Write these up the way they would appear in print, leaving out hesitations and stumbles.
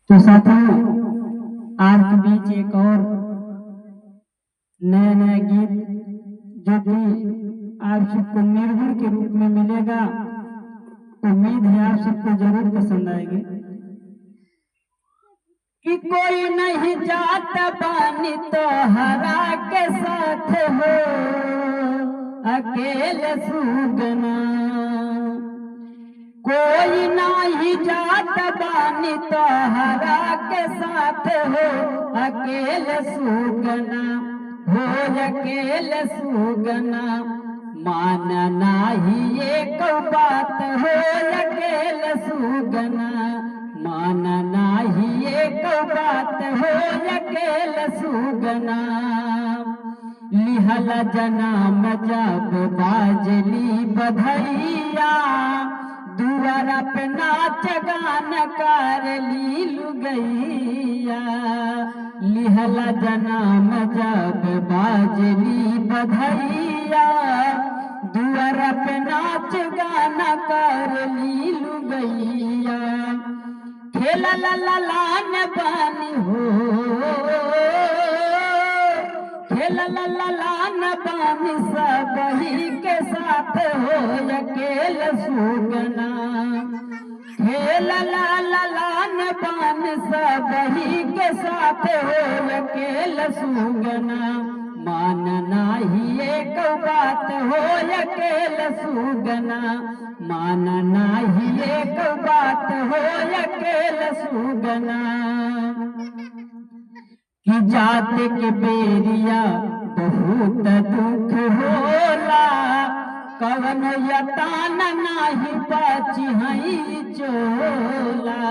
तो साथियों, आज के बीच एक और नया नया गीत जो कि आप सबको निर्गुण के रूप में मिलेगा। उम्मीद है आप सबको जरूर पसंद आएगी। कि कोई नहीं जात बानी तो हरा के साथ हो, अकेले सुगना। कोई नहीं जात बानी तो हरा के साथ हो, अकेले सुगना हो, अकेले सुगना। मानना ही एक बात हो, अकेले सुगना। मानना ही एक बात हो, अकेले सुगना। लिहल जनाम जब बाजली बधैया, दुआरा पे नाच गान कर ली लुगैया। लिहल जनाम जब बाजली बधैया, दुआरा पे नाच गान कर ली लुगैया। खेला लान बानी हो, खेला लान बानी सब ही के साथ हो, अकेले सुगना। खेला लान बान सब ही के साथ हो, अकेले सुगना। मानना ही एक बात हो, अकेले सुगना। मानना ही एक बात हो, अकेले सुगना। कि जात के बेरिया बहुत दुख होला, कवन यतान नाही बची हई चोला।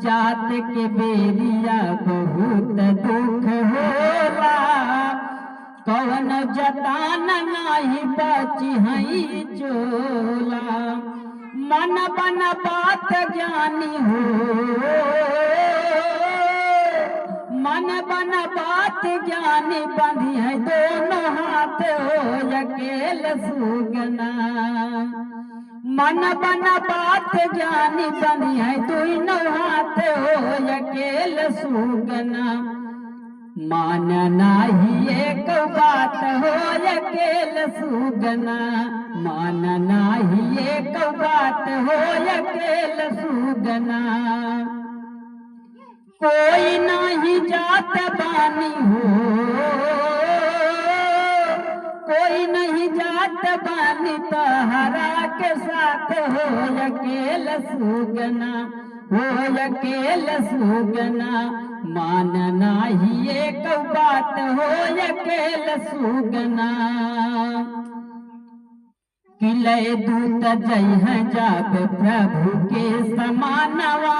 जात के बेरिया बहुत दुख होला, कवन जतान नाही बची हई चोला। मन बन बात ज्ञानी हो, मन बन बात ज्ञानी बंधी है दोनों हाथ हो, अकेले सुगना। मन बन बात ज्ञानी बंधी है दोनों हाथ हो, अकेले सुगना। मानना ही एक बात हो, अकेले सुगना। मानना ही एक बात हो, अकेले सुगना। कोई नहीं जात बानी हो, कोई नहीं जात बानी तो हरा के साथ हो, अकेले सुगना हो, अकेले सुगना। मानना ही एक बात हो, अकेले सुगना। किले दूत जय है जब प्रभु के समानवा,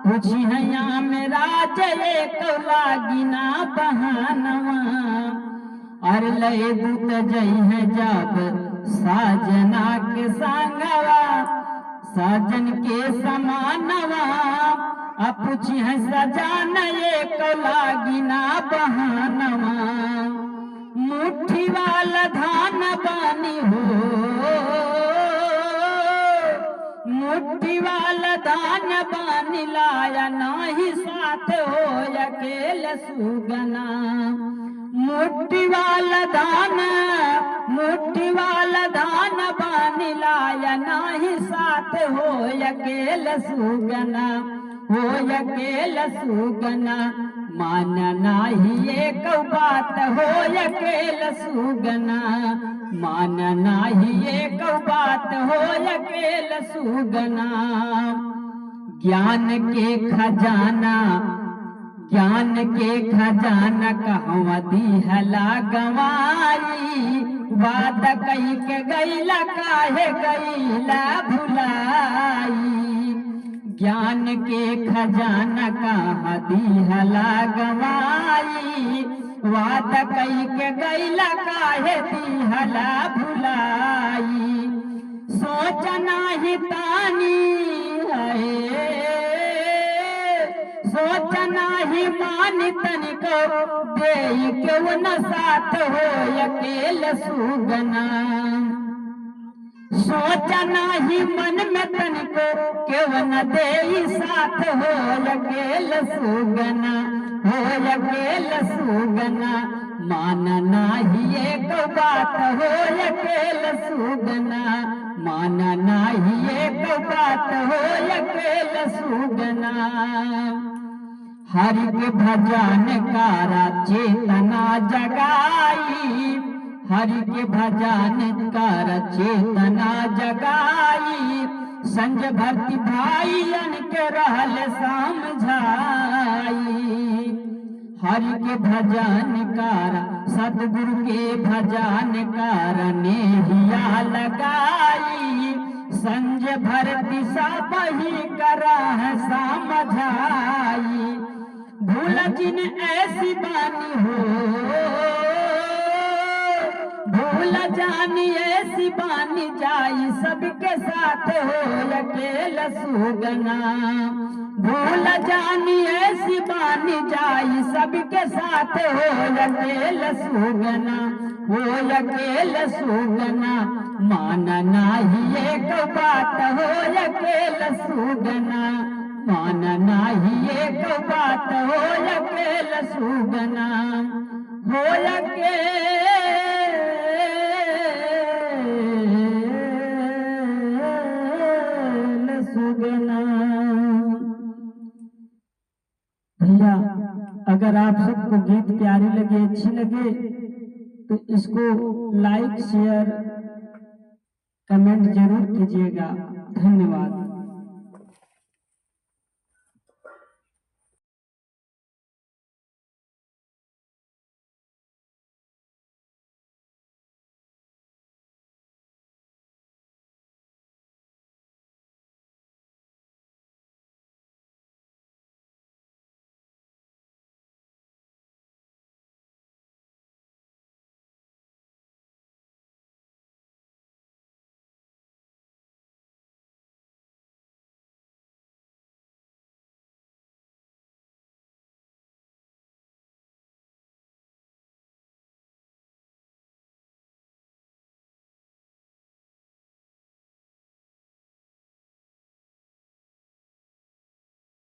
पूछी है मेरा जय को लागिना बहानवा। और लय दूत जय है जब साजना के संगवा, साजन के समानवा। पूछी है सजान एक लागिना बहानवा। मुट्ठी वाला धान बानी हो, मुट्ठी वाला धान बानी लाया नाही साथ हो, अकेले सुगना। मुट्ठी वाला धान, मुट्ठी वाला धान बानी लाया नाही साथ हो, अकेले सुगना हो, अकेले सुगना। मानना ही एक बात हो, अकेले सुगना। मानना ही एक बात हो, अकेले सुगना। ज्ञान के खजाना, ज्ञान के खजाना कहवा दिहला गवाई। बात कही के गईला काहे गईला भुलाई। ज्ञान के खजाना कहाँ दिहला गवाई। बात कही के गईला काहे दिहला भुलाई। सोचना ही तानी है, सोचना ही मानी तनिको दे क्यों न साथ हो, अकेले सुगना। सोचा नाही मन में तनिको केव न दे साथ हो अकेल सुगना हो अकेल सुगना माना नाही एक बात हो अकेल सुगना माना नाही एक बात हो अकेल सुगना हरि के भजन कारा चेतना जगाई हरि के भजन कर चेतना जगाई संज भक्ति भाईयन के रहल समझाई हरि के भजन कर सतगुरु के भजन कर नेहिया लगाई संज भरती सब ही करा समझाई भूल जिन ऐसी बानी हो भूल जानी ऐसी बानी जाई सबके साथ हो अकेल सुगना भूल जानी ऐसी बानी जाई सबके साथ हो अकेल सुगना हो अकेल सुगना माना नाही एक बात हो अकेल सुगना माना नाही एक बात हो अकेल सुगना हो अकेल सुगना। भैया अगर आप सबको गीत प्यारी लगे अच्छी लगे तो इसको लाइक शेयर कमेंट जरूर कीजिएगा। धन्यवाद।